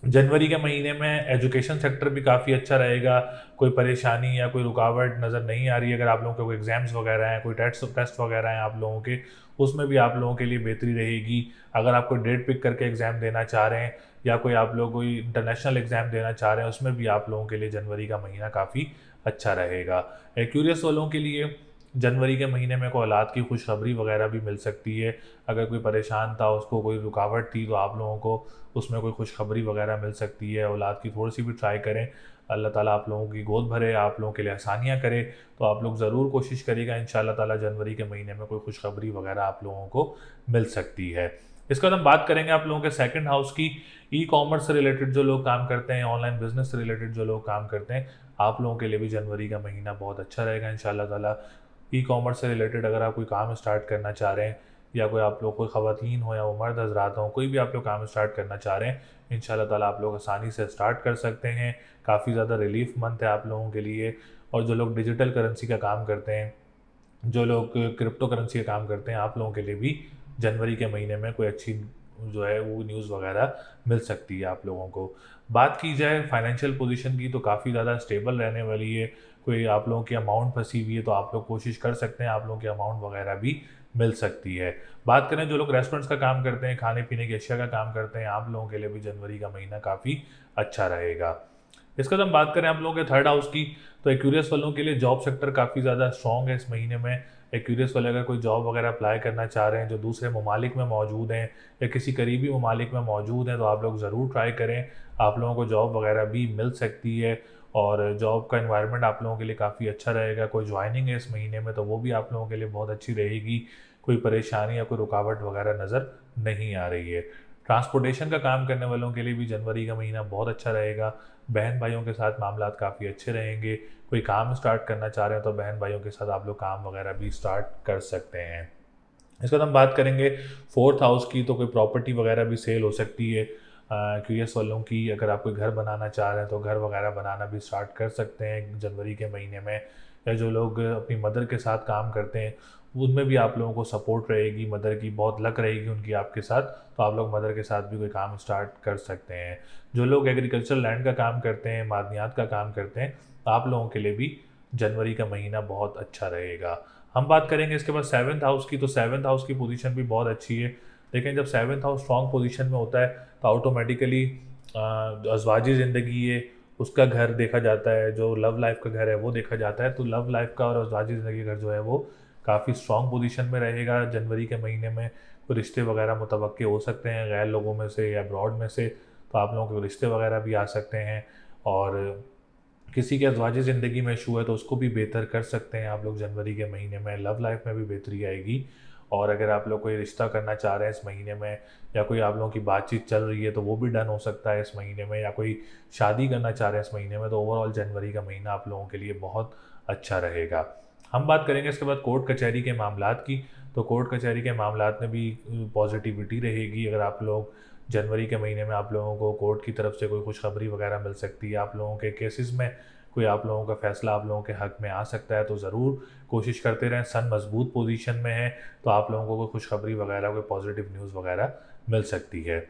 जनवरी के महीने में एजुकेशन सेक्टर भी काफ़ी अच्छा रहेगा। कोई परेशानी या कोई रुकावट नज़र नहीं आ रही है। अगर आप लोगों के कोई एग्ज़ाम्स वगैरह हैं, कोई टेस्ट वगैरह हैं आप लोगों के, उसमें भी आप लोगों के लिए बेहतरी रहेगी। अगर आप कोई डेट पिक करके एग्ज़ाम देना चाह रहे हैं, या कोई आप लोग कोई इंटरनेशनल एग्ज़ाम देना चाह रहे हैं, उसमें भी आप लोगों के लिए जनवरी का महीना काफ़ी अच्छा रहेगा। क्यूरियस वालों के लिए जनवरी के महीने में कोई औलाद की खुशखबरी वगैरह भी मिल सकती है। अगर कोई परेशान था, उसको कोई रुकावट थी, तो आप लोगों को उसमें कोई खुशखबरी वगैरह मिल सकती है। औलाद की थोड़ी सी भी ट्राई करें, अल्लाह ताला आप लोगों की गोद भरे, आप लोगों के लिए आसानियाँ करे। तो आप लोग ज़रूर कोशिश करिएगा, इंशाल्लाह ताला जनवरी के महीने में कोई खुशखबरी वगैरह आप लोगों को मिल सकती है। इसके बाद हम बात करेंगे आप लोगों के सेकंड हाउस की। ई कॉमर्स से रिलेटेड जो लोग काम करते हैं, ऑनलाइन बिजनेस से रिलेटेड जो लोग काम करते हैं, आप लोगों के लिए भी जनवरी का महीना बहुत अच्छा रहेगा इंशाल्लाह ताला। ई कॉमर्स से रिलेटेड अगर आप कोई काम स्टार्ट करना चाह रहे हैं, या कोई आप लोग, कोई ख़वातीन हो या वो मर्द हजरात हों, कोई भी आप लोग काम स्टार्ट करना चाह रहे हैं, इंशाल्लाह ताला आप लोग आसानी से स्टार्ट कर सकते हैं। काफ़ी ज़्यादा रिलीफ मंथ है आप लोगों के लिए। और जो लोग डिजिटल करेंसी का काम करते हैं, जो लोग क्रिप्टो करेंसी का काम करते हैं, आप लोगों के लिए भी जनवरी के महीने में कोई अच्छी जो है वो न्यूज़ वगैरह मिल सकती है आप लोगों को। बात की जाए फाइनेंशियल पोजीशन की, तो काफ़ी ज़्यादा स्टेबल रहने वाली है। कोई आप लोगों की अमाउंट फंसी हुई है, तो आप लोग कोशिश कर सकते हैं, आप लोगों की अमाउंट वगैरह भी मिल सकती है। बात करें जो लोग रेस्टोरेंट्स का काम करते हैं, खाने पीने की अशिया का काम करते हैं, आप लोगों के लिए भी जनवरी का महीना काफ़ी अच्छा रहेगा। इसके बाद हम बात करें आप लोगों के थर्ड हाउस की, तो एक्यूरियस वालों के लिए जॉब सेक्टर काफ़ी ज़्यादा स्ट्रॉन्ग है इस महीने में। एक्यूरियस वाले अगर कोई जॉब वगैरह अप्लाई करना चाह रहे हैं, जो दूसरे ममालिक में मौजूद हैं या किसी करीबी ममालिक में मौजूद हैं, तो आप लोग ज़रूर ट्राई करें। आप लोगों को जॉब वगैरह भी मिल सकती है, और जॉब का एनवायरनमेंट आप लोगों के लिए काफ़ी अच्छा रहेगा। कोई ज्वाइनिंग है इस महीने में, तो वो भी आप लोगों के लिए बहुत अच्छी रहेगी। कोई परेशानी या कोई रुकावट वगैरह नज़र नहीं आ रही है। ट्रांसपोर्टेशन का काम करने वालों के लिए भी जनवरी का महीना बहुत अच्छा रहेगा। बहन भाइयों के साथ मामलात काफ़ी अच्छे रहेंगे। कोई काम स्टार्ट करना चाह रहे हैं, तो बहन भाइयों के साथ आप लोग काम वगैरह भी स्टार्ट कर सकते हैं। इसके बाद हम बात करेंगे फोर्थ हाउस की, तो कोई प्रॉपर्टी वगैरह भी सेल हो सकती है क्यूरियस वालों की। अगर आप कोई घर बनाना चाह रहे हैं, तो घर वगैरह बनाना भी स्टार्ट कर सकते हैं जनवरी के महीने में। या जो लोग अपनी मदर के साथ काम करते हैं, उनमें भी आप लोगों को सपोर्ट रहेगी, मदर की बहुत लक रहेगी उनकी आपके साथ, तो आप लोग मदर के साथ भी कोई काम स्टार्ट कर सकते हैं। जो लोग एग्रीकल्चर लैंड का काम करते हैं, मादनियात का काम करते हैं, आप लोगों के लिए भी जनवरी का महीना बहुत अच्छा रहेगा। हम बात करेंगे इसके बाद सेवन्थ हाउस की, तो सेवन्थ हाउस की पोजीशन भी बहुत अच्छी है। लेकिन जब सेवन्थ हाउस स्ट्रॉन्ग पोजीशन में होता है, तो ऑटोमेटिकली अजवाजी ज़िंदगी है, उसका घर देखा जाता है, जो लव लाइफ का घर है वो देखा जाता है। तो लव लाइफ का और ज़ाती ज़िंदगी का घर जो है वो काफ़ी स्ट्रॉन्ग पोजीशन में रहेगा जनवरी के महीने में। कोई रिश्ते वगैरह मुतवक्के हो सकते हैं गैर लोगों में से या अब्रॉड में से, तो आप लोगों के रिश्ते वगैरह भी आ सकते हैं। और किसी के अज़वाजी ज़िंदगी में इशू है तो उसको भी बेहतर कर सकते हैं आप लोग जनवरी के महीने में। लव लाइफ में भी बेहतरी आएगी। और अगर आप लोग कोई रिश्ता करना चाह रहे हैं इस महीने में, या कोई आप लोगों की बातचीत चल रही है तो वो भी डन हो सकता है इस महीने में, या कोई शादी करना चाह रहे हैं इस महीने में, तो ओवरऑल जनवरी का महीना आप लोगों के लिए बहुत अच्छा रहेगा। हम बात करेंगे इसके बाद कोर्ट कचहरी के मामलात की। तो कोर्ट कचहरी के मामलात में भी पॉजिटिविटी रहेगी। अगर आप लोग जनवरी के महीने में, आप लोगों को कोर्ट की तरफ से कोई खुशखबरी वगैरह मिल सकती है, आप लोगों के केसेस में कोई आप लोगों का फैसला आप लोगों के हक में आ सकता है, तो ज़रूर कोशिश करते रहें। सन मजबूत पोजीशन में है तो आप लोगों को कोई खुशखबरी वगैरह, कोई पॉजिटिव न्यूज़ वगैरह मिल सकती है।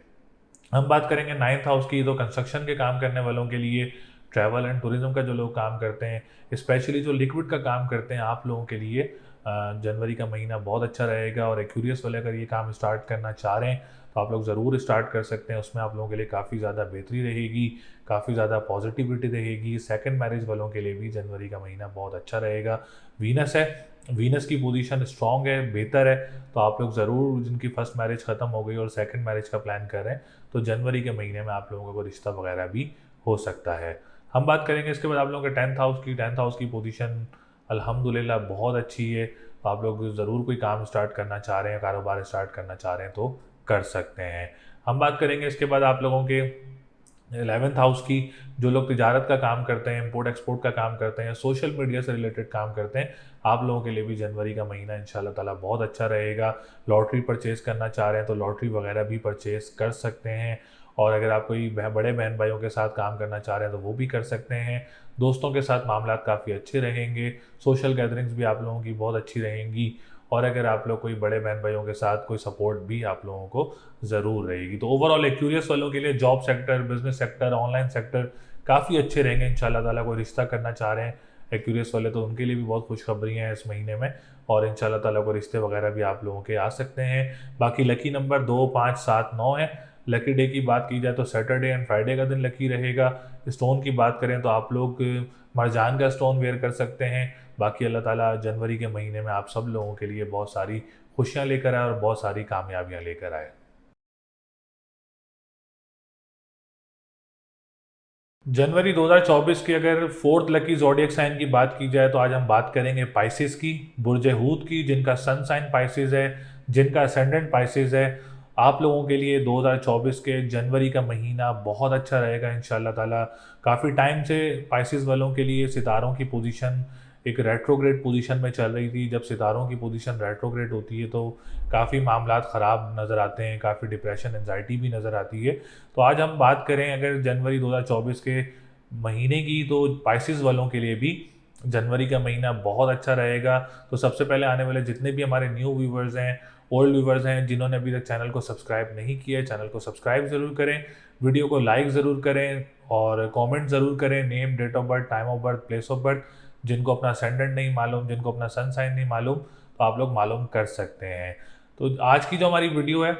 हम बात करेंगे नाइन्थ हाउस की। तो कंस्ट्रक्शन के काम करने वालों के लिए, ट्रैवल एंड टूरिज्म का जो लोग काम करते हैं, स्पेशली जो लिक्विड का काम करते हैं, आप लोगों के लिए जनवरी का महीना बहुत अच्छा रहेगा। और एक्यूरियस वाले अगर ये काम स्टार्ट करना चाह रहे हैं तो आप लोग ज़रूर स्टार्ट कर सकते हैं। उसमें आप लोगों के लिए काफ़ी ज़्यादा बेहतरी रहेगी, काफ़ी ज़्यादा पॉजिटिविटी रहेगी। सेकंड मैरिज वालों के लिए भी जनवरी का महीना बहुत अच्छा रहेगा। वीनस है, वीनस की पोजीशन स्ट्रॉन्ग है, बेहतर है। तो आप लोग ज़रूर, जिनकी फर्स्ट मैरिज ख़त्म हो गई और सेकंड मैरिज का प्लान कर रहे हैं, तो जनवरी के महीने में आप लोगों का कोई रिश्ता वगैरह भी हो सकता है। हम बात करेंगे इसके बाद आप लोगों के टेंथ हाउस की। टेंथ हाउस की पोजीशन अल्हम्दुलिल्लाह बहुत अच्छी है। तो आप लोग ज़रूर कोई काम स्टार्ट करना चाह रहे हैं, कारोबार स्टार्ट करना चाह रहे हैं तो कर सकते हैं। हम बात करेंगे इसके बाद आप लोगों के 11th हाउस की। जो लोग तिजारत का काम करते हैं, इंपोर्ट एक्सपोर्ट का काम करते हैं, सोशल मीडिया से रिलेटेड काम करते हैं, आप लोगों के लिए भी जनवरी का महीना इंशाल्लाह ताला बहुत अच्छा रहेगा। लॉटरी परचेज़ करना चाह रहे हैं तो लॉटरी वगैरह भी परचेज़ कर सकते हैं। और अगर आप कोई बड़े बहन भाइयों के साथ काम करना चाह रहे हैं तो वो भी कर सकते हैं। दोस्तों के साथ मामलात काफ़ी अच्छे रहेंगे। सोशल गैदरिंग्स भी आप लोगों की बहुत अच्छी रहेंगी। और अगर आप लोग कोई बड़े बहन भाइयों के साथ कोई सपोर्ट भी आप लोगों को ज़रूर रहेगी। तो ओवरऑल एक्यूरियस वालों के लिए job sector, business sector, online sector काफ़ी अच्छे रहेंगे इंशाल्लाह ताला। कोई रिश्ता करना चाह रहे हैं एक्यूरियस वाले तो उनके लिए भी बहुत खुशखबरियाँ हैं इस महीने में। और इंशाल्लाह ताला को रिश्ते वगैरह भी आप लोगों के आ सकते हैं। बाकी लकी नंबर 2, 5, 7, 9 है। लकी डे की बात की जाए तो सैटरडे एंड फ्राइडे का दिन लकी रहेगा। स्टोन की बात करें तो आप लोग मरजान का स्टोन वेयर कर सकते हैं। बाकी अल्लाह ताला जनवरी के महीने में आप सब लोगों के लिए बहुत सारी खुशियाँ लेकर आए और बहुत सारी कामयाबियाँ लेकर आए। जनवरी 2024 की अगर फोर्थ लकी ज़ोडिएक साइन की बात की जाए तो आज हम बात करेंगे पाइसेस की, बुर्ज हूत की, जिनका सन साइन पाइसेस है, जिनका असेंडेंट पाइसेस है। आप लोगों के लिए 2024 के जनवरी का महीना बहुत अच्छा रहेगा इंशाल्लाह ताला। काफ़ी टाइम से पाइसेस वालों के लिए सितारों की पोजीशन एक रेट्रोग्रेड पोजीशन में चल रही थी। जब सितारों की पोजीशन रेट्रोग्रेड होती है तो काफ़ी मामलात ख़राब नज़र आते हैं, काफ़ी डिप्रेशन, एंजाइटी भी नज़र आती है। तो आज हम बात करें अगर जनवरी 2024 के महीने की, तो स्पाइसेस वालों के लिए भी जनवरी का महीना बहुत अच्छा रहेगा। तो सबसे पहले आने वाले जितने भी हमारे न्यू व्यूवर्स हैं, ओल्ड व्यूवर्स हैं, जिन्होंने अभी तक चैनल को सब्सक्राइब नहीं किया है, चैनल को सब्सक्राइब ज़रूर करें, वीडियो को लाइक ज़रूर करें और कमेंट ज़रूर करें। Name, date of birth, time of birth, place of birth, जिनको अपना असेंडेंट नहीं मालूम, जिनको अपना सन साइन नहीं मालूम, तो आप लोग मालूम कर सकते हैं। तो आज की जो हमारी वीडियो है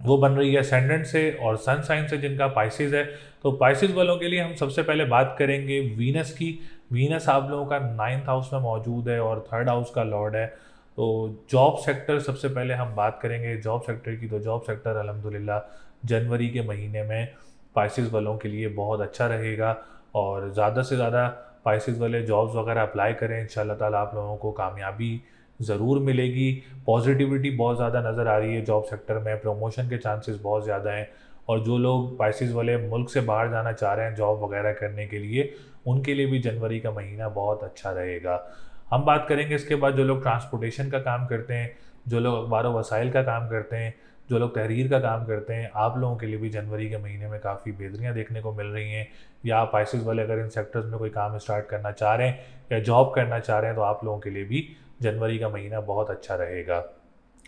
वो बन रही है असेंडेंट से और सन साइन से, जिनका पाइसेस है। तो पाइसेस वालों के लिए हम सबसे पहले बात करेंगे वीनस की। वीनस आप लोगों का 9th हाउस में मौजूद है और 3rd हाउस का लॉर्ड है। तो जॉब सेक्टर सबसे पहले हम बात करेंगे जॉब सेक्टर की। तो जॉब सेक्टर अल्हम्दुलिल्लाह जनवरी के महीने में पाइसेस वालों के लिए बहुत अच्छा रहेगा। और ज़्यादा से ज़्यादा पाइसेस वाले जॉब्स वगैरह अप्लाई करें, इंशाल्लाह ताला आप लोगों को कामयाबी ज़रूर मिलेगी। पॉजिटिविटी बहुत ज़्यादा नज़र आ रही है जॉब सेक्टर में, प्रमोशन के चांसेस बहुत ज़्यादा हैं। और जो लोग पाइसेस वाले मुल्क से बाहर जाना चाह रहे हैं जॉब वगैरह करने के लिए, उनके लिए भी जनवरी का महीना बहुत अच्छा रहेगा। हम बात करेंगे इसके बाद जो लोग ट्रांसपोर्टेशन का काम करते हैं, जो लोग अखबार व वसाइल का काम करते हैं, जो लोग तहरीर का काम करते हैं, आप लोगों के लिए भी जनवरी के महीने में काफ़ी बेहतरियाँ देखने को मिल रही हैं। या आप पाइसेस वाले अगर इन सेक्टर्स में कोई काम स्टार्ट करना चाह रहे हैं या जॉब करना चाह रहे हैं, तो आप लोगों के लिए भी जनवरी का महीना बहुत अच्छा रहेगा।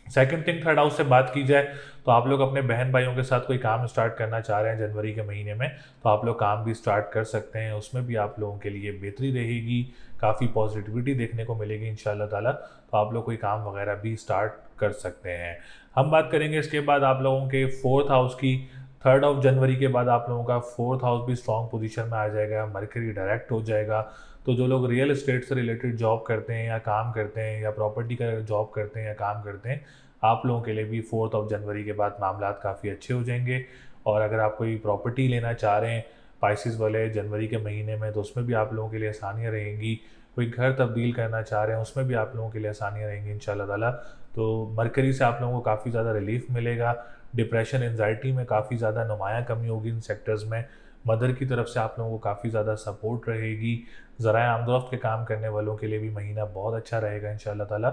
सेकंड थिंग, 3rd हाउस से बात की जाए तो आप लोग अपने बहन भाइयों के साथ कोई काम स्टार्ट करना चाह रहे हैं जनवरी के महीने में, तो आप लोग काम भी स्टार्ट कर सकते हैं। उसमें भी आप लोगों के लिए बेहतरी रहेगी, काफ़ी पॉजिटिविटी देखने को मिलेगी इंशाल्लाह ताला। तो आप लोग कोई काम वगैरह भी स्टार्ट कर सकते हैं। हम बात करेंगे इसके बाद आप लोगों के 4th हाउस की। 3 ऑफ जनवरी के बाद आप लोगों का 4th हाउस भी स्ट्रॉन्ग पोजीशन में आ जाएगा, मरकरी डायरेक्ट हो जाएगा। तो जो लोग रियल एस्टेट से रिलेटेड जॉब करते हैं या काम करते हैं या प्रॉपर्टी का जॉब करते हैं या काम करते हैं, आप लोगों के लिए भी 4th ऑफ जनवरी के बाद मामलात काफ़ी अच्छे हो जाएंगे। और अगर आप कोई प्रॉपर्टी लेना चाह रहे हैं पाइसिस वाले जनवरी के महीने में, तो उसमें भी आप लोगों के लिए आसानियाँ रहेंगी। कोई घर तब्दील करना चाह रहे हैं, उसमें भी आप लोगों के लिए आसानियाँ रहेंगी इंशाल्लाह ताला। तो मरकरी से आप लोगों को काफ़ी ज़्यादा रिलीफ मिलेगा। डिप्रेशन, एंजाइटी में काफ़ी ज़्यादा नुमायाँ कमी होगी इन सेक्टर्स में। मदर की तरफ से आप लोगों को काफ़ी ज़्यादा सपोर्ट रहेगी। ज़राए आमदोरफ्त के काम करने वालों के लिए भी महीना बहुत अच्छा रहेगा इंशाल्लाह ताला।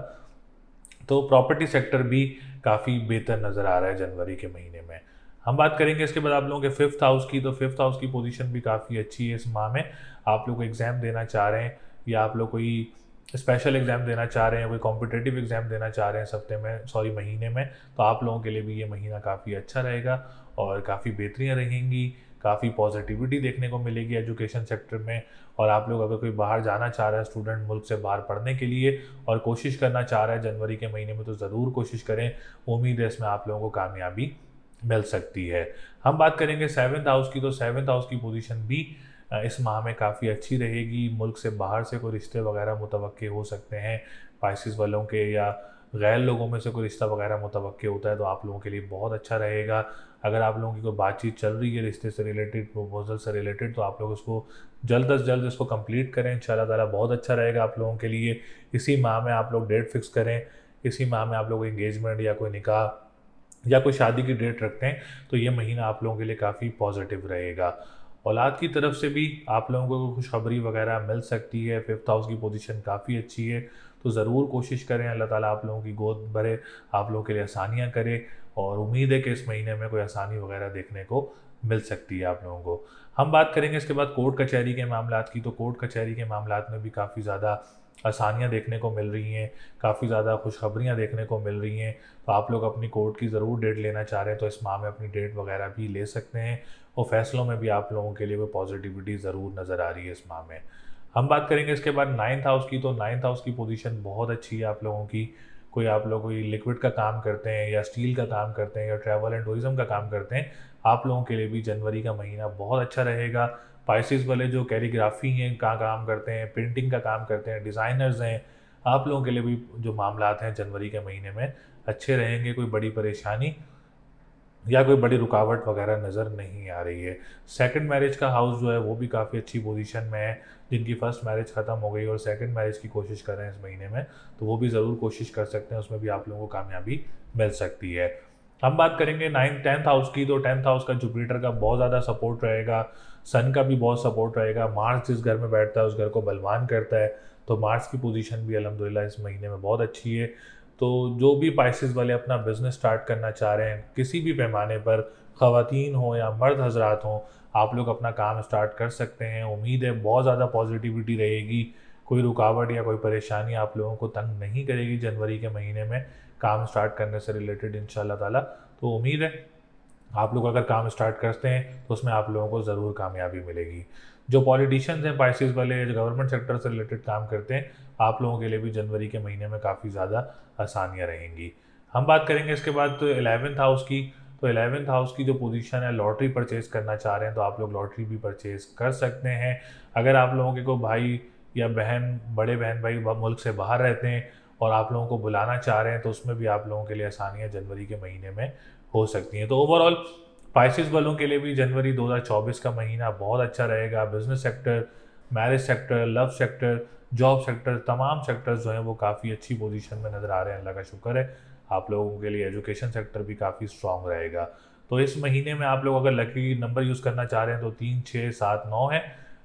तो प्रॉपर्टी सेक्टर भी काफ़ी बेहतर नज़र आ रहा है जनवरी के महीने में। हम बात करेंगे इसके बाद आप लोगों के 5th हाउस की। तो 5th हाउस की पोजीशन भी काफ़ी अच्छी है इस माह में। आप लोग एग्ज़ाम देना चाह रहे हैं या आप लोग कोई स्पेशल एग्ज़ाम देना चाह रहे हैं, कोई कॉम्पिटिटिव एग्ज़ाम देना चाह रहे हैं इस हफ्ते में, सॉरी महीने में, तो आप लोगों के लिए भी ये महीना काफ़ी अच्छा रहेगा और काफ़ी बेहतरियाँ रहेंगी। काफ़ी पॉजिटिविटी देखने को मिलेगी एजुकेशन सेक्टर में। और आप लोग अगर कोई बाहर जाना चाह रहा है, स्टूडेंट मुल्क से बाहर पढ़ने के लिए और कोशिश करना चाह रहा है जनवरी के महीने में, तो ज़रूर कोशिश करें। उम्मीद है इसमें आप लोगों को कामयाबी मिल सकती है। हम बात करेंगे 7th हाउस की। तो 7th हाउस की पोजीशन भी इस माह में काफ़ी अच्छी रहेगी। मुल्क से बाहर से कोई रिश्ते वगैरह मुतवक्के हो सकते हैं पाइसिस वालों के, या गैर लोगों में से कोई रिश्ता वगैरह मुतवक्के होता है, तो आप लोगों के लिए बहुत अच्छा रहेगा। अगर आप लोगों की कोई बातचीत चल रही है रिश्ते से रिलेटेड, प्रपोजल से रिलेटेड, तो आप लोग उसको जल्द अज जल्द इसको कंप्लीट करें इंशाल्लाह ताला, बहुत अच्छा रहेगा आप लोगों के लिए। इसी माह में आप लोग डेट फिक्स करें, इसी माह में आप लोग एंगेजमेंट या कोई निकाह या कोई शादी की डेट रखते हैं, तो ये महीना आप लोगों के लिए काफ़ी पॉजिटिव रहेगा। औलाद की तरफ से भी आप लोगों को खुशखबरी वगैरह मिल सकती है। 5th हाउस की पोजीशन काफ़ी अच्छी है, तो ज़रूर कोशिश करें अल्लाह ताला आप लोगों की गोद भरे, आप लोगों के लिए आसानियाँ करे। और उम्मीद है कि इस महीने में कोई आसानी वगैरह देखने को मिल सकती है आप लोगों को। हम बात करेंगे इसके बाद कोर्ट कचहरी के मामलात की। तो कोर्ट कचहरी के मामलात में भी काफ़ी ज़्यादा आसानियाँ देखने को मिल रही हैं, काफ़ी ज़्यादा खुशखबरियाँ देखने को मिल रही हैं। तो आप लोग अपनी कोर्ट की ज़रूर डेट लेना चाह रहे हैं, तो इस माह में अपनी डेट वगैरह भी ले सकते हैं। और फैसलों में भी आप लोगों के लिए वो पॉजिटिविटी ज़रूर नज़र आ रही है इस माह में। हम बात करेंगे इसके बाद 9th हाउस की। तो 9th हाउस की पोजीशन बहुत अच्छी है आप लोगों की। कोई आप लोग कोई लिक्विड का काम करते हैं या स्टील का काम करते हैं या ट्रैवल एंड टूरिज्म का काम करते हैं, आप लोगों के लिए भी जनवरी का महीना बहुत अच्छा रहेगा। पाइसिस वाले जो कैलीग्राफी हैं का काम करते हैं, प्रिंटिंग का काम करते हैं, डिज़ाइनर्स हैं, आप लोगों के लिए भी जो मामलात हैं जनवरी के महीने में अच्छे रहेंगे। कोई बड़ी परेशानी या कोई बड़ी रुकावट वगैरह नज़र नहीं आ रही है। सेकंड मैरिज का हाउस जो है वो भी काफ़ी अच्छी पोजीशन में है। जिनकी फर्स्ट मैरिज ख़त्म हो गई और सेकंड मैरिज की कोशिश कर रहे हैं इस महीने में, तो वो भी ज़रूर कोशिश कर सकते हैं, उसमें भी आप लोगों को कामयाबी मिल सकती है। हम बात करेंगे 10th हाउस की। तो 10th हाउस का जुपिटर का बहुत ज़्यादा सपोर्ट रहेगा, सन का भी बहुत सपोर्ट रहेगा। मार्स जिस घर में बैठता है उस घर को बलवान करता है, तो मार्स की पोजीशन भी अल्हम्दुलिल्लाह इस महीने में बहुत अच्छी है। तो जो भी पाइसिस वाले अपना बिजनेस स्टार्ट करना चाह रहे हैं किसी भी पैमाने पर, ख़वातीन हो या मर्द हजरात हों, आप लोग अपना काम स्टार्ट कर सकते हैं। उम्मीद है बहुत ज़्यादा पॉजिटिविटी रहेगी, कोई रुकावट या कोई परेशानी आप लोगों को तंग नहीं करेगी जनवरी के महीने में काम स्टार्ट करने से रिलेटेड इंशाल्लाह ताला। तो उम्मीद है आप लोग अगर काम स्टार्ट करते हैं तो उसमें आप लोगों को ज़रूर कामयाबी मिलेगी। जो पॉलिटिशियंस हैं पाइसिस वाले, जो गवर्नमेंट सेक्टर से रिलेटेड काम करते हैं, आप लोगों के लिए भी जनवरी के महीने में काफ़ी ज़्यादा आसानियाँ रहेंगी। हम बात करेंगे इसके बाद तो 11th हाउस की। तो 11th हाउस की जो पोजीशन है, लॉटरी परचेज़ करना चाह रहे हैं तो आप लोग लॉटरी भी परचेज़ कर सकते हैं। अगर आप लोगों के कोई भाई या बहन, बड़े बहन भाई मुल्क से बाहर रहते हैं और आप लोगों को बुलाना चाह रहे हैं, तो उसमें भी आप लोगों के लिए आसानियाँ जनवरी के महीने में हो सकती हैं। तो ओवरऑल पाइसिस वालों के लिए भी जनवरी 2024 का महीना बहुत अच्छा रहेगा। Business sector, marriage sector, love sector, job sector, तमाम सेक्टर्स जो हैं वो काफ़ी अच्छी पोजीशन में नज़र आ रहे हैं, अल्लाह का शुक्र है। आप लोगों के लिए एजुकेशन सेक्टर भी काफ़ी स्ट्रॉन्ग रहेगा। तो इस महीने में आप लोग अगर लकी नंबर यूज़ करना चाह रहे हैं तो 3, 6, 7, 9 है।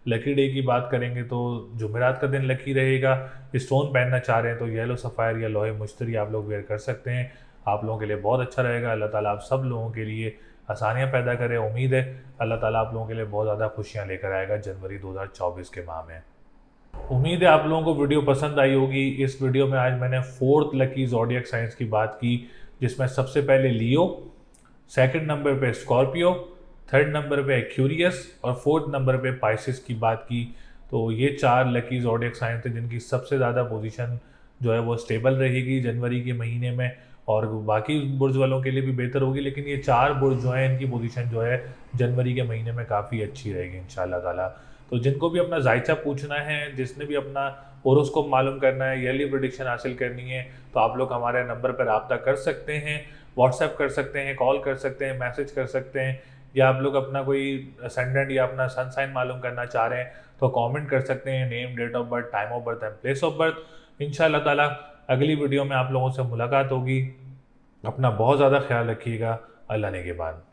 लकी डे की बात करेंगे तो जुमेरात का दिन लकी रहेगा। स्टोन पहनना चाह रहे हैं तो येलो सफ़ायर या लोहे मुश्तरी आप लोग वेयर कर सकते हैं, आप लोगों के लिए बहुत अच्छा रहेगा। अल्लाह ताला आप सब लोगों के लिए आसानियाँ पैदा करे। उम्मीद है अल्लाह ताला आप लोगों के लिए बहुत ज़्यादा खुशियाँ लेकर आएगा जनवरी 2024 के माह में। उम्मीद है आप लोगों को वीडियो पसंद आई होगी। इस वीडियो में आज मैंने 4th लकी ज़ोडिएक साइंस की बात की, जिसमें सबसे पहले लियो, सेकंड नंबर पे स्कॉर्पियो, थर्ड नंबर पे एक्यूरियस और 4th नंबर पे पाइसिस की बात की। तो ये 4 लकी ज़ोडिएक साइंस थे जिनकी सबसे ज़्यादा पोजीशन जो है वो स्टेबल रहेगी जनवरी के महीने में। और बाकी बुर्ज वालों के लिए भी बेहतर होगी, लेकिन ये 4 बुर्ज जो हैं इनकी पोजीशन जो है जनवरी के महीने में काफ़ी अच्छी रहेगी इंशाल्लाह ताला। तो जिनको भी अपना जायचा पूछना है, जिसने भी अपना होरोस्कोप मालूम करना है, ईयरली प्रेडिक्शन हासिल करनी है, तो आप लोग हमारे नंबर पर रब्ता कर सकते हैं, व्हाट्सएप कर सकते हैं, कॉल कर सकते हैं, मैसेज कर सकते हैं, या आप लोग अपना कोई असेंडेंट या अपना सन साइन मालूम करना चाह रहे हैं तो कमेंट कर सकते हैं, name, date of birth, time of birth and place of birth. इंशाल्लाह ताला अगली वीडियो में आप लोगों से मुलाकात होगी। अपना बहुत ज़्यादा ख्याल रखिएगा। अल्लाह ने के बाद।